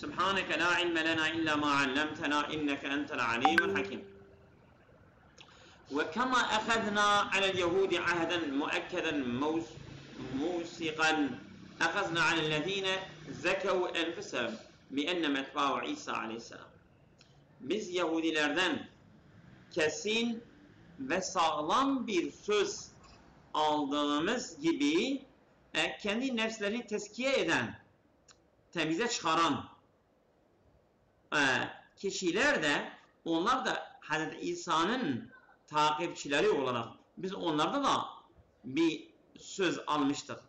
Subhaneke la ilme lena illa ma allamtena inneke entel alimul hakim. Ve kema ehezna alel yehudi ahden muekheden musikan ehezna alellezine zekevu enfusehum bi enne metba'u İsa aleyhisselam. Biz Yahudilerden kesin ve sağlam bir söz aldığımız gibi kendi nefslerini tezkiye eden, temize çıkaran kişiler de, onlar da Hazreti İsa'nın takipçileri olarak biz onlarda da bir söz almıştık.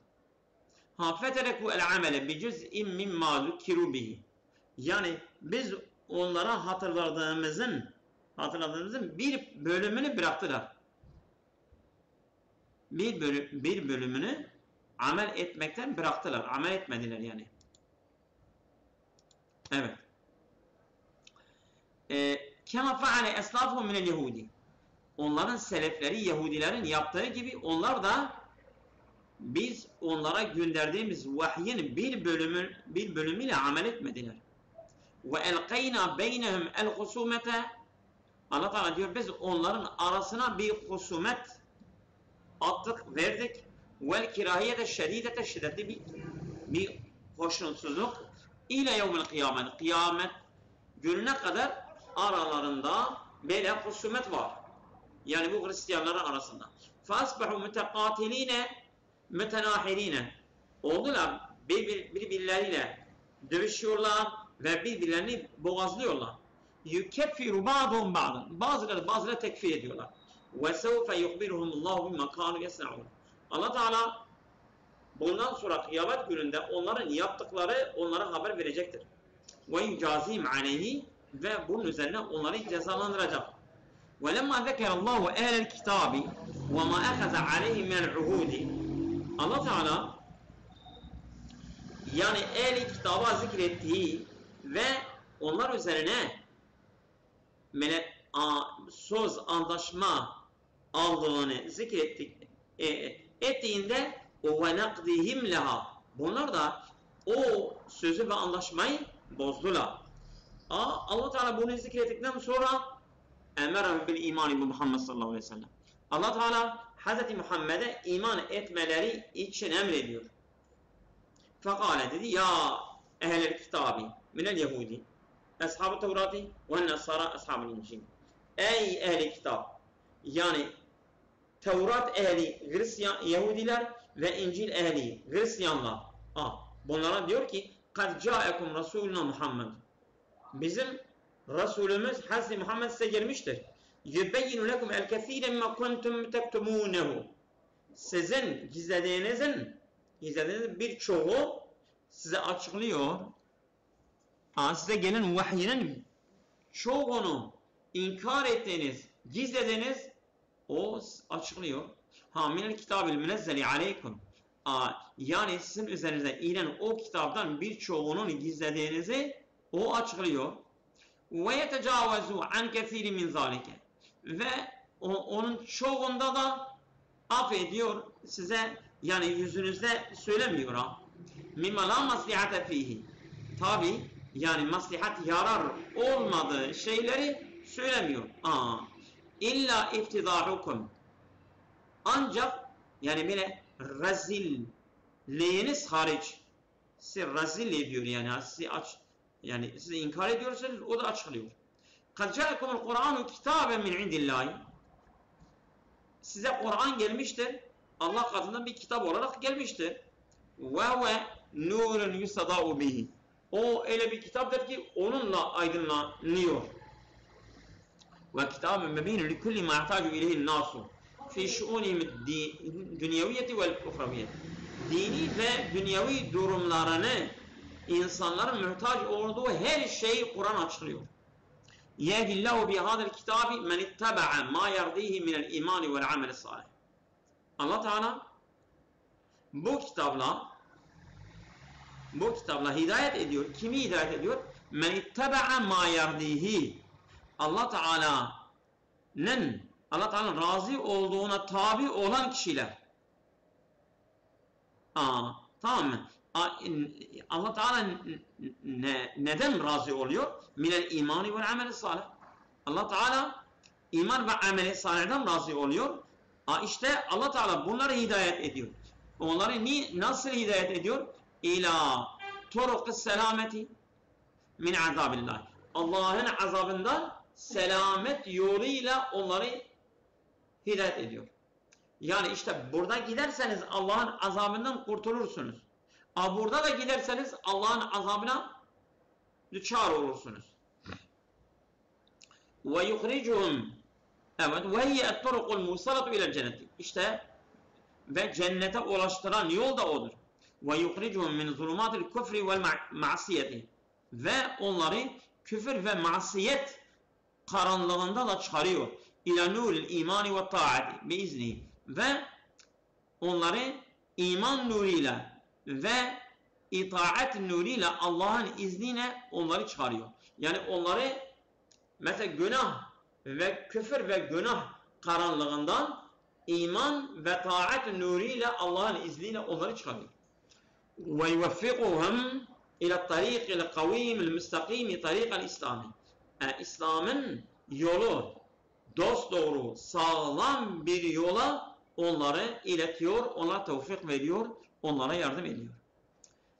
فَتَرَكُوا الْعَمَلَ بِجُزْءٍ مِمَّا ذُكِّرُوا بِهِ. Yani biz onlara hatırladığımızın bir bölümünü bıraktılar. Bir bölümünü amel etmekten bıraktılar. Amel etmediler yani. Evet. Kema faale eslafuhum minel Yahudi. Onların selefleri, Yahudilerin yaptığı gibi onlar da biz onlara gönderdiğimiz vahyin bir bölümüyle amel etmediler. Ve elqeyna beynehum el husumete. Allah Teala diyor biz onların arasına bir husumet attık, verdik. Vel kirahiyete şedidete, şiddetli bir hoşnutsuzluk ile yevmil kıyamet. Kıyamet gününe kadar aralarında böyle husumet var. Yani bu Hristiyanların arasında. Fasbahu mutekatiline mütenahirine. Oldular birbirleriyle dövüşüyorlar ve birbirlerini boğazlıyorlar. Yukeffiru ba'dhum ba'dan. Bazıları tekfir ediyorlar. Ve sevfe yuhbiruhumullahu bima kanu yesnaun. Allah Teala bundan sonra kıyamet gününde onların yaptıkları onlara haber verecektir. Ve yucazim aleyhi, ve bunun üzerine onları cezalandıracak. وَلَمَّا ذَكَرَ اللّٰهُ اَهْلَ الْكِتَابِ وَمَا اَخَذَ عَلَيْهِ مِنَ الْعُهُودِ. Allah Teala yani ehli kitaba zikrettiği ve onlar üzerine söz, anlaşma aldığını ettiğinde وَنَقْدِهِمْ لَهَا. Bunlar da o sözü ve anlaşmayı bozdular. Allah Teala bunu zikrettikten sonra emerahum bil imani bu Muhammed sallallahu aleyhi ve sellem. Allah Teala Hz. Muhammed'e iman etmeleri için emrediyor. Fekale dedi ya ehlel kitabi minel yehudi ashab-ı tevrati ve nasara ashab-ı incil. Ey ehli kitap, yani Tevrat ehli Hristiyan Yahudiler ve İncil ehli Hristiyanlar. Bunlara diyor ki kad ca'ekum rasuluna Muhammed. Bizim Resulümüz Hazreti Muhammed size gelmiştir. Yubeyyinu lekum el-kethîre mimma kuntum tektumunehu. Sizin gizlediğinizin birçoğu size açıklıyor. Size gelen vahyinin çoğunu inkar ettiğiniz, gizlediğiniz o açıklıyor. Minel kitabil münezzeli aleykum. Yani sizin üzerinize inen o kitaptan birçoğunun gizlediğinizi o açıklıyor. Ve yetecavazu an kesiri min zalike. Ve onun çoğunda da affediyor size, yani yüzünüzde söylemiyor mimma la maslihate fihi. Tabi yani maslahat yarar olmadığı şeyleri söylemiyor. İlla iftidahukum. Ancak yani böyle rezilliğiniz hariç. Sizi rezil ediyor yani yani siz inkar ediyorsanız o da açıklıyor. قَدْ جَاءَكُمُ الْقُرْآنُ كِتَابًا مِنْ عِنْدِ اللّٰهِ. Size Kur'an gelmiştir. Allah katından bir kitap olarak gelmiştir. وَهُوَ نُورٌ يُسَّدَاءُ بِهِ. O öyle bir kitaptır ki onunla aydınlanıyor. وَكِتَابٌ مَب۪ينٌ لِكُلِّ مَا يَحْتَاجُ اِلَيْهِ النَّاسُ فِي شُؤُونِهِمُ الدُّنْيَوِيَّةِ وَالْاُخْرَوِيَّةِ. Dini ve dünyevi durumlarını insanların muhtaç olduğu her şeyi Kur'an açıklıyor. Yehdillahu bihadel kitabi men ittaba'a ma yerdihi minel imani vel amel salih. Allah Teala bu kitapla hidayet ediyor. Kimi hidayet ediyor? Men ittaba'a ma yerdihi. Allah Teala'nın razı olduğuna tabi olan kişiler. Tamam mı? Allah Teala neden razı oluyor? Minel imani vel ameli salih. Allah Teala iman ve ameli salihden razı oluyor. İşte Allah Teala bunları hidayet ediyor. Onları nasıl hidayet ediyor? İlâ turuqis selameti min azabillah. Allah'ın azabından selamet yoluyla onları hidayet ediyor. Yani işte burada giderseniz Allah'ın azabından kurtulursunuz. Burada da giderseniz Allah'ın azabına düçar olursunuz. Ve yukhricuhum, evet, ve hiye et-turuqul musalatu ila'l cenneti. İşte ve cennete ulaştıran yol da odur. Ve yukhricuhum min zulumatil küfri vel ma'siyeti. Ve onları küfür ve masiyet karanlığında da çıkarıyor. İlâ nûril imani ve ta'ati biizni. Ve onları iman nuruyla ve itaat nuruyla Allah'ın izniyle onları çıkarıyor. Yani onları mesela günah ve küfür ve günah karanlığından iman ve taat nuruyla Allah'ın izniyle onları çıkarıyor. Ve yuveffiquhum ila tariqil kavimil müstakimi tariqal İslami. İslam'ın yolu dosdoğru sağlam bir yola onları iletiyor, onlara tevfik veriyor, onlara yardım ediyor.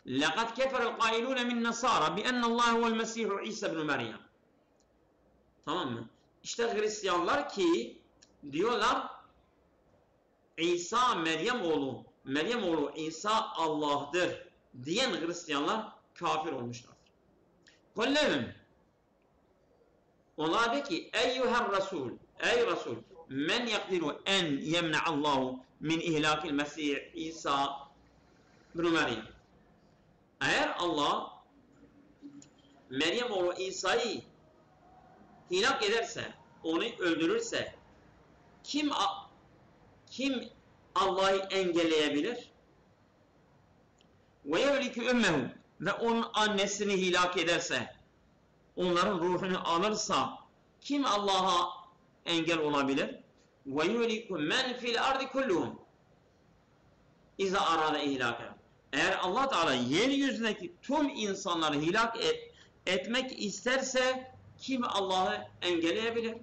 لَقَدْ كَفَرَ الْقَائِلُونَ مِنْ نَصَارَ بِأَنَّ اللّٰهُ وَالْمَسِيحُ عِيسَى بْنُ مَرْيَمْ. Tamam mı? İşte Hristiyanlar ki diyorlar İsa Meryem oğlu İsa Allah'tır diyen Hristiyanlar kafir olmuşlardır. Kullehum, onlar de ki eyyuhel Resul, ey Resul, men yakdiru en yemna'allahu min ihlakil Mesih İsa ibn Meryem. Eğer Allah Meryem oğlu İsa'yı hilak ederse, onu öldürürse kim Allah'ı engelleyebilir? Ve yevlikü ümmehu, ve onun annesini hilak ederse, onların ruhunu alırsa kim Allah'a engel olabilir? Ve yevlikü men fil ardi kulluhum iza arada ihlâke. Eğer Allah Teala yeryüzündeki tüm insanları hilak etmek isterse kim Allah'ı engelleyebilir?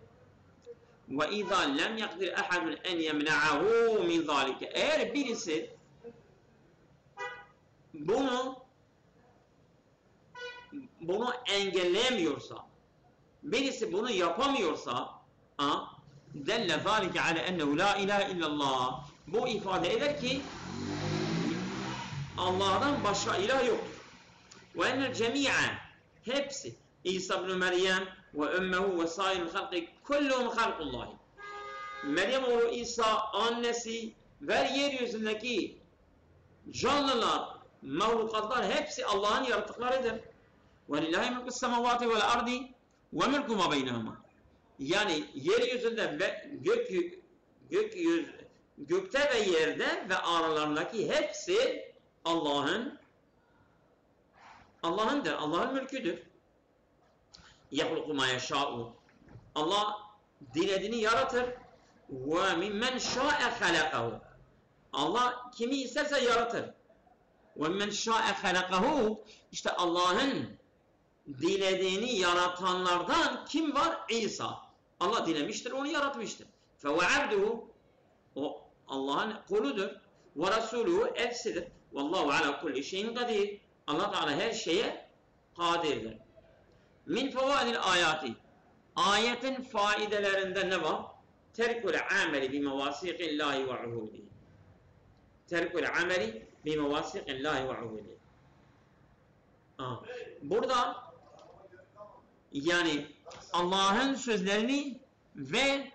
Ve izâ lem yakdir ahadun en yemna'ahu min zâlike. Eğer birisi bunu engelleyemiyorsa, birisi bunu yapamıyorsa, delle zâlike ale ennehu la ilahe illallah. Bu ifade eder ki Allah'tan başka ilah yoktur. Ve ennel cemi'en, hepsi, İsa ibn Meryem ve ümmehu ve sairul halqi kulluhum halqullahi. Meryem oğlu İsa, annesi ve yeryüzündeki canlılar, mahlukatlar hepsi Allah'ın yaratıklarıdır. Ve lillahi mulkus semavati vel ardi ve mulku ma beynehuma. Yani yeryüzünde ve gökte ve yerde ve aralarındaki hepsi Allah'ındır, Allah'ın mülküdür. Yahluku ma yeşâ'u. Allah dilediğini yaratır. Ve mimmen şâ'e halakahu. Allah kimi isterse yaratır. Ve mimmen şâ'e halakahu. İşte Allah'ın dilediğini yaratanlardan kim var? İsa. Allah dilemiştir, onu yaratmıştır. Fe ve abduhu. O Allah'ın kuludur. Ve rasuluhu elçisidir. Vallahu ala kulli şeyin kadir. Allah Teala her şeye kadirdir. Min fevaidil ayati. Ayetin faidelerinde ne var? Terkul ameli bi mevasiqillahi ve uhudihi. Terkul ameli bi mevasiqillahi ve uhudihi. Burada yani Allah'ın sözlerini ve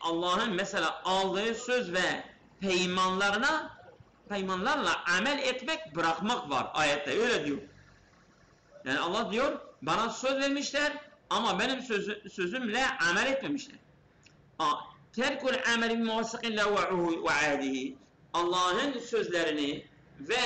Allah'ın mesela aldığı söz ve peymanlarla amel etmek, bırakmak var ayette, öyle diyor. Yani Allah diyor bana söz vermişler ama benim sözümle amel etmemişler. Terkul ameli bi muvassaqillahi ve ahdihi. Allah'ın sözlerini ve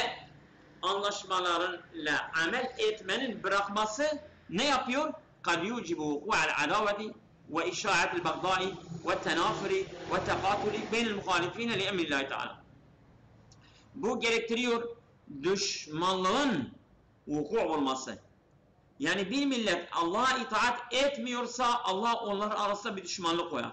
anlaşmalarıyla amel etmenin bırakması ne yapıyor? Kad yucibu hu'al adavati ve işa'atil bagdai ve tenafuri ve tekatuli beynel muhalifine li emrillahi teala. Bu gerektiriyor düşmanlığın vuku olması. Yani bir millet Allah'a itaat etmiyorsa Allah onların arasında bir düşmanlık koyar.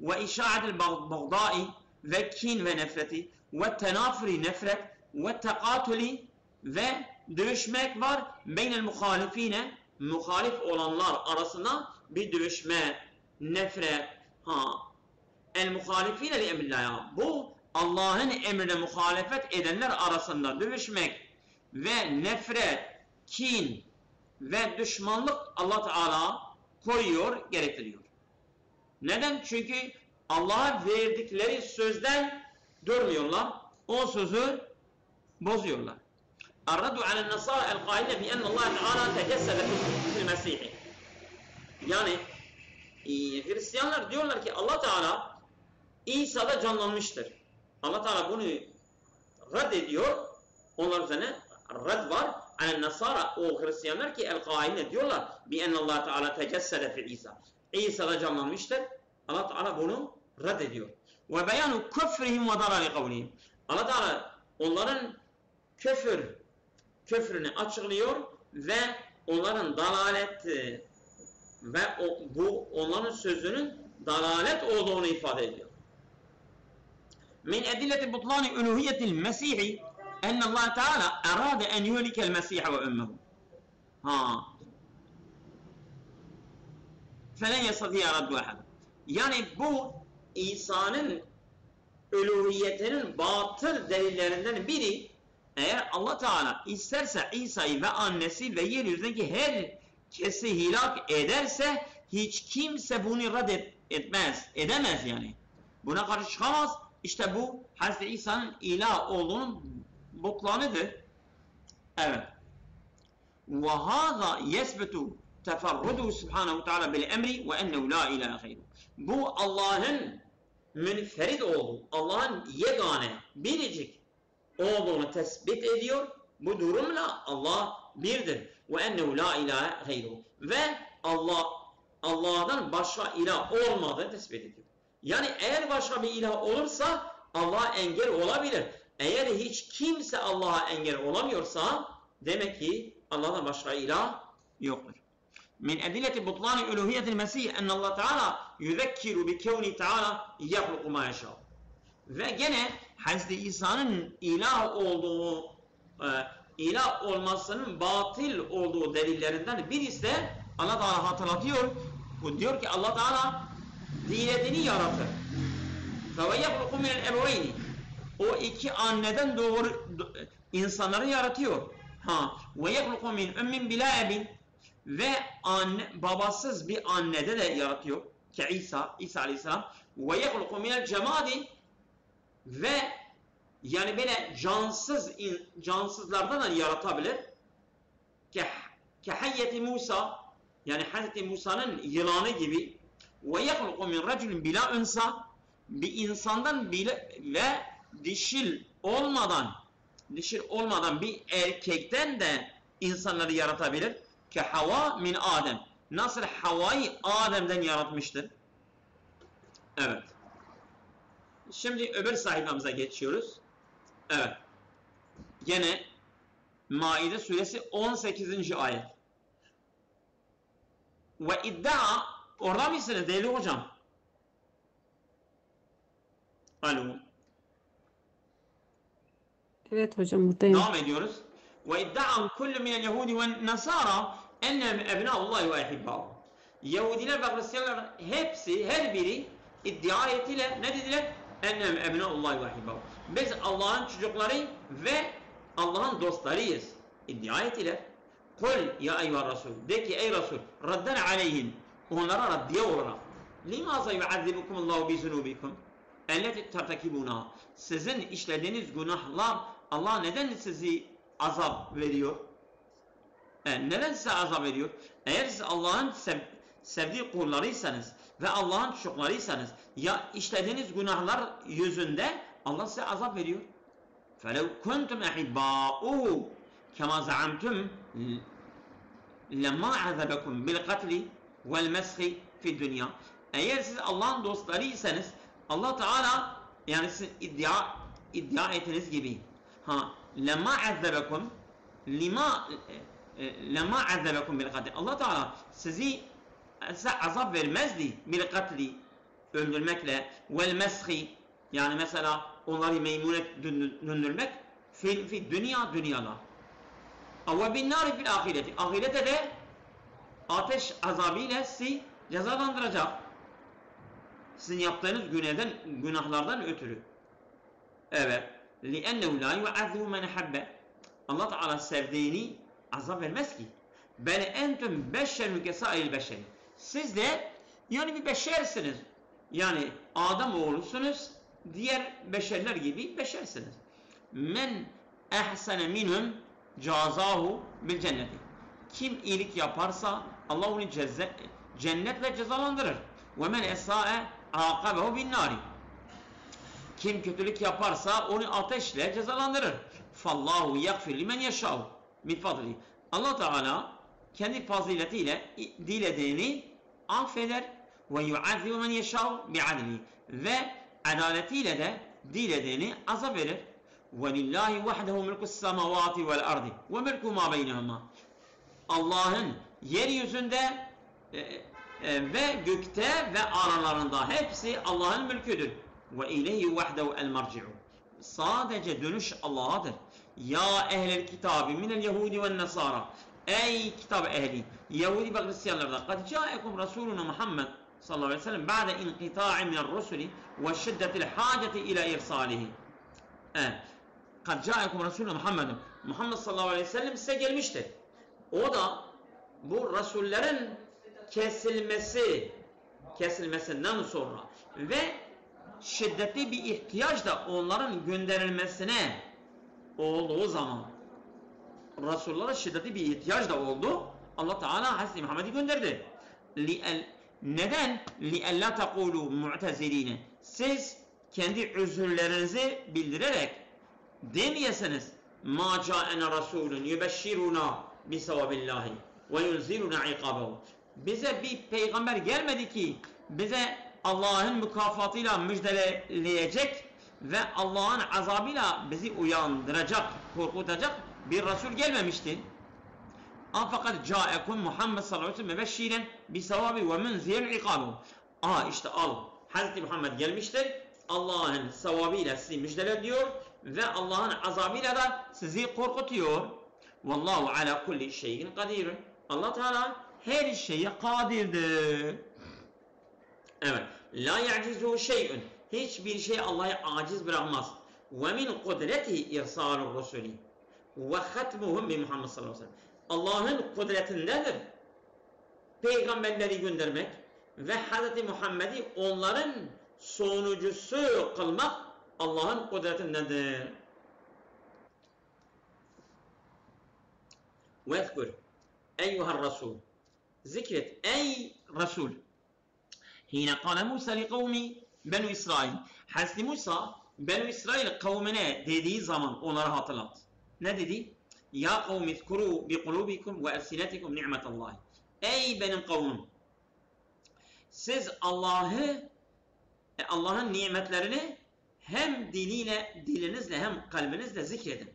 Ve işa'atil bagdai ve kin ve nefreti ve tenafuri nefret ve tekatuli ve dövüşmek var beynel muhalifine, muhalif olanlar arasında bir dövüşme, nefret. El muhalifine li emrillah. Bu Allah'ın emrine muhalefet edenler arasında dövüşmek ve nefret, kin ve düşmanlık Allah Teala koyuyor, gerektiriyor. Neden? Çünkü Allah'a verdikleri sözden durmuyorlar. O sözü bozuyorlar. الرد على النصارى القائلين بأن الله تعالى تجسد في المسيح. Yani Hristiyanlar diyorlar ki Allah Teala İsa'da canlanmıştır. Allah Teala bunu reddediyor. Onlar üzerine red var. Yani Nasara, o Hristiyanlar ki el-Kaine diyorlar بأن الله تعالى تجسد في İsa. İsa'da canlanmıştır. Allah Teala bunu reddediyor. Ve beyanu küfrihim ve dalali kavlihim. Allah Teala onların küfrünü açıklıyor ve onların dalalet ve bu onların sözünün dalalet olduğunu ifade ediyor. Min edilleti butlani uluhiyetil Mesih en Allah Teala arada en yuhlikel Mesih ve ummuhu. Felen yastati'a raddu ahad. Yani bu İsa'nın uluhiyetinin batıl delillerinden biri, eğer Allah Teala isterse İsa'yı ve annesi ve yeryüzündeki herkesi hilak ederse hiç kimse bunu edemez yani. Buna karşı çıkamaz. İşte bu Hazreti İsa'nın ilah olduğunun butlanıdır. Evet. Ve hâzâ yesbetu teferrudu subhanahu teala bil emri ve ennehu la ilahe gayru. Bu Allah'ın münferid olduğu, Allah'ın yegane, biricik olduğunu tespit ediyor. Bu durumla Allah birdir. Ve ennehu la ilahe gayru. Ve Allah'dan başka ilah olmadığını tespit ediyor. Yani eğer başka bir ilah olursa Allah'a engel olabilir. Eğer hiç kimse Allah'a engel olamıyorsa demek ki Allah'tan başka ilah yoktur. Min edilleti butlani uluhiyetil Mesih en Allah Teala yüzekkiru bi kevni Teala yahluku ma yeşâ. Ve gene Hazreti İsa'nın ilah olmasının batıl olduğu delillerinden birisi de Allah Teala hatırlatıyor. Bu diyor ki Allah Teala dilediğini yaratır. Ve yahluku minel ebeveyni. O iki anneden doğru insanları yaratıyor. Ve yahluku min ummin bila ebin. Ve babasız bir annede de yaratıyor. Ki İsa Aleyhisselam. Ve yahluku minel cemadi. Ve yani böyle cansızlardan da yaratabilir. Ki hayyeti Musa, yani Hazreti Musa'nın yılanı gibi. Ve yahluku min raculin bila unsa. Bir insandan bile ve dişil olmadan bir erkekten de insanları yaratabilir. Ki Hava min Adem. Nasıl Havva'yı Adem'den yaratmıştır? Evet. Şimdi öbür sayfamıza geçiyoruz. Evet. Gene Maide suresi 18. ayet. Ve iddia, orada mısınız değerli hocam? Alo. Evet hocam buradayım. Devam ediyoruz. Ve iddia'u kullu minel yehudi ve nasara ennehum ebna'ullahi ve ehibbâhu. Yahudiler ve Hristiyanlar hepsi, her biri iddia ettiler. Ne dediler? Ennehum ebna'ullahi ve ehibbâhu. Biz Allah'ın çocukları ve Allah'ın dostlarıyız. İddia ettiler. Kul ya eyyuhar Resul. De ki ey Resul. Radden aleyhim. Onlara raddiye olarak. Limaza yu'azzibukumullahu bi zunubikum. Elleti tertekibuna. Sizin işlediğiniz günahlar Allah neden sizi azap veriyor? Neden size azap veriyor? Eğer siz Allah'ın sevdiği kullarıysanız ve Allah'ın çocuklarıysanız ya işlediğiniz günahlar yüzünde Allah size azap veriyor. فَلَوْ كُنْتُمْ اَحِبَّاؤُهُ كَمَا زَعَمْتُمْ لَمَا عَذَبَكُمْ بِالْقَتْلِ وَالْمَسْخِ فِي الدُّنْيَا. Eğer siz Allah'ın dostlarıysanız Allah Teala yani siz iddia ettiğiniz gibi Lema azzebekum lema azzebekum bil katli. Allah Teala size azap vermezdi bil katli, öldürmekle, vel meshi, yani mesela onları meymunet döndürmek, fi dünyada. Ve bin nari fil ahireti. Ahirete de ateş azabıyla sizi cezalandıracak. Sizin yaptığınız günahlardan ötürü. Evet. لِأَنَّهُ لَا يُعَذِّبُ مَنْ حَبَّ. Allah Teala sevdiğini azap vermez ki. بَلْ اَنْتُمْ بَشَّرٌ كَسَائِرِ الْبَشَرِ. Siz de yani bir beşersiniz. Yani Adam oğlusunuz, diğer beşerler gibi beşersiniz. Men ehsene minhum cazahu bil cenneti. Kim iyilik yaparsa Allah onu cennetle cezalandırır. Ve men esa'e aqabehu bin nari. Kim kötülük yaparsa onu ateşle cezalandırır. Fallahu yaghfir limen yeşâ'u min fadli. Allah Teala kendi faziletiyle dilediğini affeder ve yu'azzibu men yeşâ'u bi'adli. Ve adaletiyle de dilediğini azap verir. Ve lillahi vahdehu mulkus semavati vel ardi ve mulku ma beynehuma. Allah'ın yeryüzünde ve gökte ve aralarında hepsi Allah'ın mülküdür. Ve ileyhi vahdehu el marci'u. Sadece dönüş Allah'adır. Ya ehlel kitabı minel yehudi ve nasara. Ey kitap ehli, Yahudi ve Hristiyanlardan. Kad ca'ekum Resuluna Muhammed sallallahu aleyhi ve sellem ba'de inqita'i minel rusuli ve şiddetil haceti ila irsalihi. Kad ca'ekum Resuluna Muhammedun. Muhammed sallallahu aleyhi ve sellem size gelmiştir. O da bu Resullerin kesilmesinden sonra ve şiddetli bir ihtiyaç da onların gönderilmesine olduğu zaman, Resullara şiddetli bir ihtiyaç da oldu. Allah Teala Hazreti Muhammed'i gönderdi. Neden? لِأَلَّا تَقُولُوا مُعْتَزِلِينَ. Siz kendi özürlerinizi bildirerek demeyesiniz. مَا جَاءَنَا رَسُولٌ يُبَشِّرُنَا بِسَوَبِ اللّٰهِ وَيُنْزِلُنَا عِقَابَهُ. Bize bir peygamber gelmedi ki bize Allah'ın mükafatıyla müjdeleyecek ve Allah'ın azabıyla bizi uyandıracak, korkutacak bir Resul gelmemişti. Fakat ca'ekum Muhammed sallallahu aleyhi ve sellem mebeşşiren bisevabi ve munziren ikabu. İşte al. Hazreti Muhammed gelmiştir. Allah'ın sevabıyla sizi müjdeliyor ve Allah'ın azabıyla da sizi korkutuyor. Vallahu ala kulli şeyin kadirun. Allah Teala her şeye kadirdir. Evet. La ya'cizuhu şey'un. Hiçbir şey Allah'ı aciz bırakmaz. Ve min kudretihi irsalur rusuli ve hatmuhum bi Muhammed sallallahu aleyhi ve sellem. Allah'ın kudretindedir peygamberleri göndermek ve Hazreti Muhammed'i onların sonucusu kılmak Allah'ın kudretindedir. Vezkur eyyuhar Resul. Zikret ey Resul. Hine kâle Musa li kavmi Benu İsrail. Hazreti Musa Benu İsrail kavmine dediği zaman onları hatırlat. Ne dedi? Ya kavmi zkuru bi kulubikum ve elsinetikum ni'metallahi. Ey benim kavmim. Siz Allah'ın nimetlerini hem dilinizle hem kalbinizle zikredin.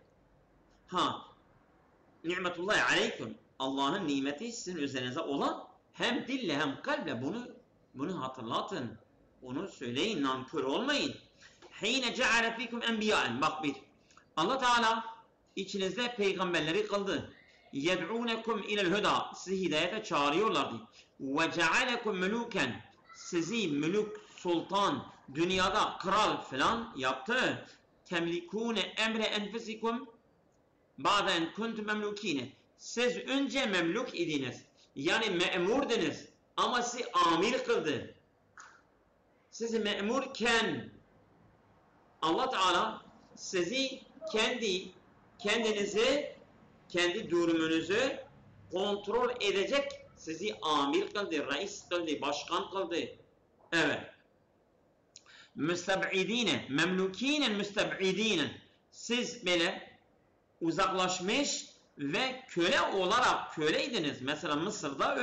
Ni'metullahi aleyküm. Allah'ın nimeti sizin üzerinize olan hem dille hem kalple bunu hatırlatın. Onu söyleyin, nankör olmayın. Hine ceale fikum enbiyaen. Bak bir. Allah Teala içinizde peygamberleri kıldı. Yed'unekum ilel huda. Sizi hidayete çağırıyorlardı. Ve cealekum muluken. Sizi mülük, sultan, dünyada kral falan yaptı. Temlikune emre enfusikum ba'den kuntum memlukine. Siz önce memluk idiniz. Yani memurdunuz. Ama sizi amir kıldı. Sizi memurken Allah Teala sizi kendinizi, kendi durumunuzu kontrol edecek sizi amir kıldı, reis kıldı, başkan kıldı. Evet. Müsteb'idine, memlukinen müsteb'idinen. Siz böyle uzaklaşmış ve köle olarak köleydiniz. Mesela Mısır'da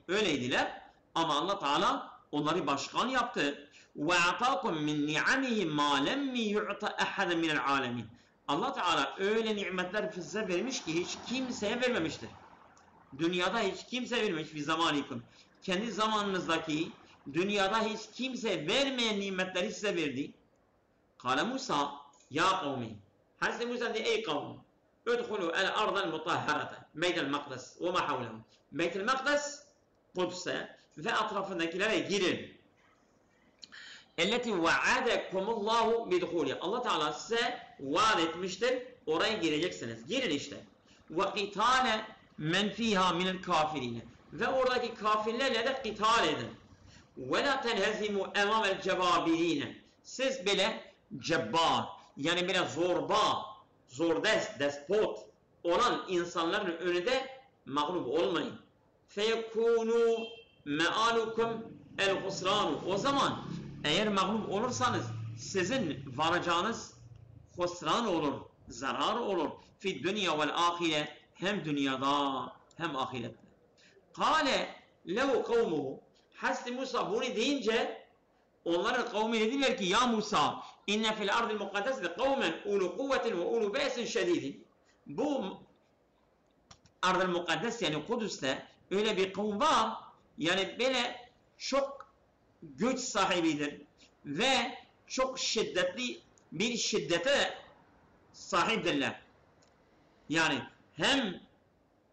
öyleydiler. Ama Allah Teala onları başkan yaptı. وَاَعْطَاكُمْ مِنْ نِعَمِهِ مَا لَمِّ يُعْطَ أَحَدًا مِنَ الْعَالَمِينَ. Allah Teala öyle nimetler size vermiş ki hiç kimseye vermemiştir. Dünyada hiç kimse vermemiş bir zamanikum. Kendi zamanınızdaki dünyada hiç kimse vermeyen nimetleri size verdi. Kale Musa ya kavmi. Hazreti Musa dedi ey kavmi. Udhulu el ardal mutahharate. Beytel Makdes ve ma havlehu. Beytel Makdes Kudüs'e ve etrafındakilere girin. Elleti vaadakumullahu bidhuli. Allah Teala size vaat etmiştir. Oraya gireceksiniz. Girin işte. Ve qitale men fiha minel kafirine. Ve oradaki kafirlerle de qital edin. Ve la tenhezimu emamel cebabiline. Siz bile cebbar, yani böyle zordest, despot olan insanların önünde mağlup olmayın. Feyekûnû me'alukum el husranu. O zaman eğer mağlup olursanız sizin varacağınız husran olur, zarar olur. Fi dünya vel ahire, hem dünyada hem ahirette. Kale lehu kavmuhu. Hazreti Musa bunu deyince onların kavmi dediler ki ya Musa inne fil ardil mukaddesde kavmen ulu kuvvetin ve ulu besin şedidin. Bu ardil mukaddes yani Kudüs'te öyle bir kavm var, yani böyle çok güç sahibidir ve çok şiddetli bir şiddete sahiptirler. Yani hem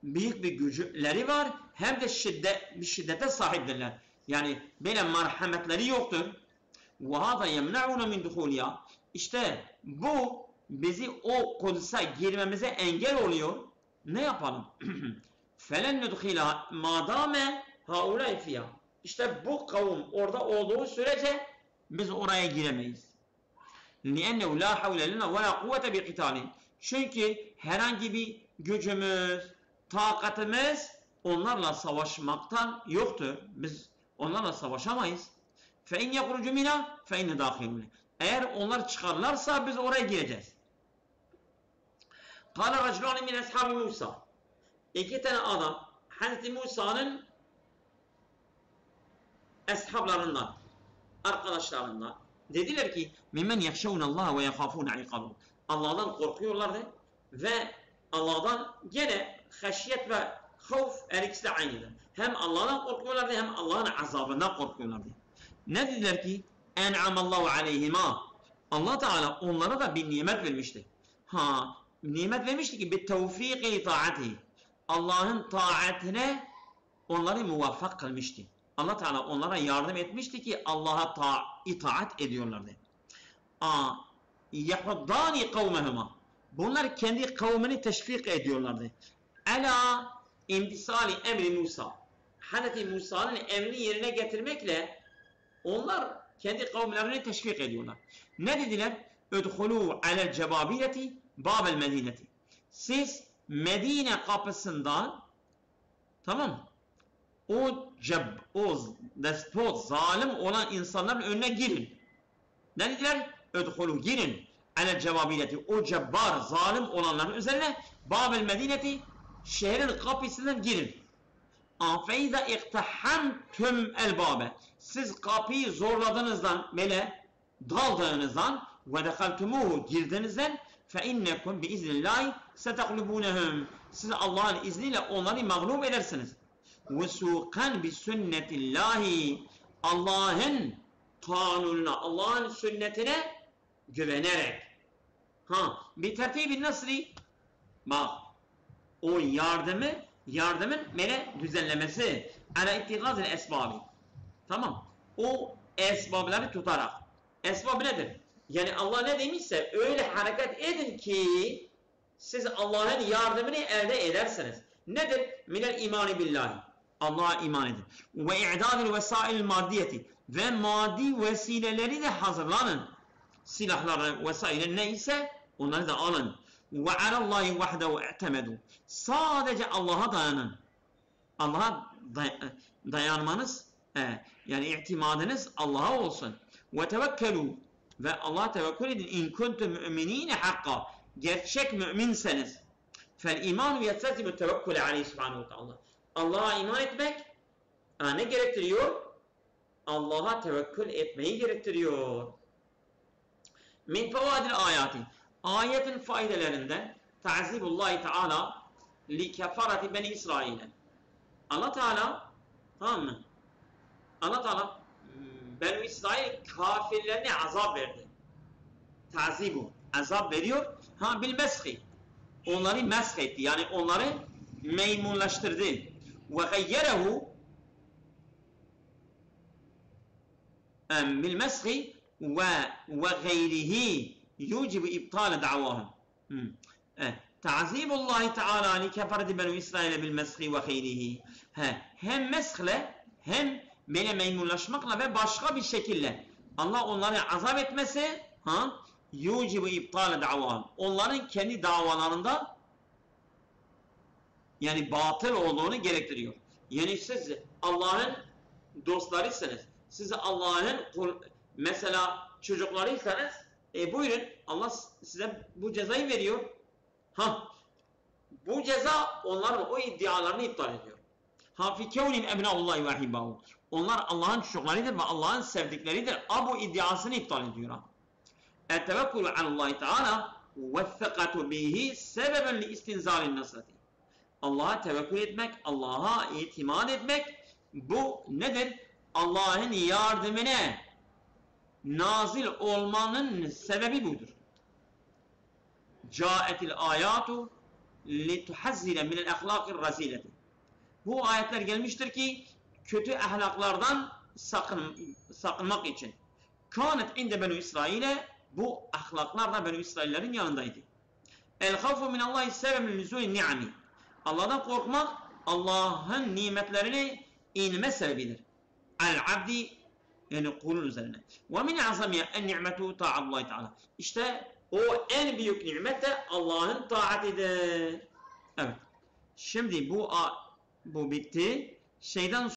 büyük bir güçleri var hem de bir şiddete sahiptirler. Yani böyle merhametleri yoktur. وَهَذَا يَمْنَعُونَ مِنْ دُخُولِيَا. İşte bu bizi o Kudüs'e girmemize engel oluyor. Ne yapalım? فَلَنْ نُدْخِلَا مَادَامَ هَاُولَيْ فِيهَا. İşte bu kavim orada olduğu sürece biz oraya giremeyiz. لِأَنَّهُ لَا حَوْلَ لَنَا وَلَا قُوَّةَ بِقِتَالٍ. Çünkü herhangi bir gücümüz, takatimiz onlarla savaşmaktan yoktur. Biz onlarla savaşamayız. فَاِنْ يَقْرُجُ مِنَا فَاِنَّ دَاخِلُونَ. Eğer onlar çıkarlarsa biz oraya gireceğiz. قَالَ رَجْلُونَ مِنْ أَصْحَابِ Musa. İki tane adam Hazreti Musa'nın eshablarından, arkadaşlarından dediler ki مِمَّنْ يَخْشَوْنَ اللّٰهَ وَيَخَافُونَ عِقَابُهُ. Allah'tan korkuyorlardı ve Allah'tan gene haşyet ve havf her ikisi de aynıdır. Hem Allah'tan korkuyorlardı hem Allah'ın azabından korkuyorlardı. Ne dediler ki? En'amallahu aleyhima. Allah Teala onlara da bir nimet vermişti. Nimet vermişti ki bir tevfiki taati. Allah'ın taatine onları muvaffak kılmıştı. Allah Teala onlara yardım etmişti ki Allah'a itaat ediyorlardı. Yahuddani kavmehuma. Bunlar kendi kavmini teşvik ediyorlardı. Ela imtisali emri Musa. Hazreti Musa'nın emrini yerine getirmekle onlar kendi kavimlerini teşvik ediyorlar. Ne dediler? Udhulu alel cebabileti babel medineti. Siz Medine kapısından, tamam, o despot, zalim olan insanların önüne girin. Ne dediler? Udhulu, girin alel cebabileti, o cebbar, zalim olanların üzerine babel medineti, şehrin kapısından girin. Feiza iktahamtum el babe. Siz kapıyı zorladığınızdan, böyle daldığınızdan ve dehaltumuhu, girdiğinizden fe innekum bi iznillahi seteglubunhum. Siz Allah'ın izniyle onları mağlup edersiniz. Ve sukan bi sünnetillahi. Allah'ın kanununa, Allah'ın sünnetine güvenerek. Bir tertibi nasri. Bak, o yardımın böyle düzenlemesi. Ala ittigazil esbabi. Tamam. O esbabları tutarak. Esbab nedir? Yani Allah ne demişse öyle hareket edin ki siz Allah'ın yardımını elde edersiniz. Nedir? Minel imani billahi. Allah'a iman edin. Ve i'dadil vesail maddiyeti. Ve maddi vesileleri de hazırlanın. Silahları vesaire neyse onları da alın. Ve alallahi vahdehu i'temedu. Sadece Allah'a dayanın. Allah'a dayanmanız, yani itimadınız Allah'a olsun. Ve tevekkelu, ve Allah'a tevekkül edin. İn kuntum müminine hakka. Gerçek müminseniz. Fel imanu yetsezimu tevekkül aleyhi subhanahu teala. Allah'a iman etmek ne gerektiriyor? Allah'a tevekkül etmeyi gerektiriyor. Min fevadil ayati. Ayetin faydelerinden ta'zibullahi Teala li kefareti beni İsrail'e. Allah Teala, tamam mı? Allah Teala Beni İsrail kafirlerine azap verdi. Tazibu, azap veriyor. Ha bil meshi. Onları mesh etti. Yani onları meymunlaştırdı. Ve gayyerehu bil meshi ve gayrihi yucibu iptal da'vahum. Ta'zibullahi Teala li kefareti beni İsrail bil meshi ve gayrihi. Hem meshle hem böyle meymunlaşmakla ve başka bir şekilde Allah onları azap etmesi yucibu iptal da'vahum. Onların kendi davalarında yani batıl olduğunu gerektiriyor. Yani siz Allah'ın dostlarıysanız, siz Allah'ın mesela çocuklarıysanız buyurun Allah size bu cezayı veriyor. Bu ceza onların o iddialarını iptal ediyor. Fi kevnin ebnaullahi ve ahibbahu. Onlar Allah'ın çocuklarıdır ve Allah'ın sevdikleridir. Bu iddiasını iptal ediyor. El-tevekkülü alallahi teala ve-thekatu bihi sebeben li istinzalin nasrati. Allah'a tevekkül etmek, Allah'a itimat etmek, bu nedir? Allah'ın yardımına nazil olmanın sebebi budur. Câetil âyâtu lituhazzile minel ahlâkir razîleti. Bu ayetler gelmiştir ki kötü ahlaklardan sakınmak için. Kânet inde Benu İsrail'e, bu ahlaklar da Benu İsraillerin yanındaydı. El-havfu minallahi sebebun nüzûlin ni'ami. Allah'tan korkmak Allah'ın nimetlerini inme sebebidir. El-abdi yani kulun üzerine. Ve min azamiye en ni'metu ta'allahi teala. İşte o en büyük nimet de Allah'ın taatidir. Evet. Şimdi bu bitti. Şeyden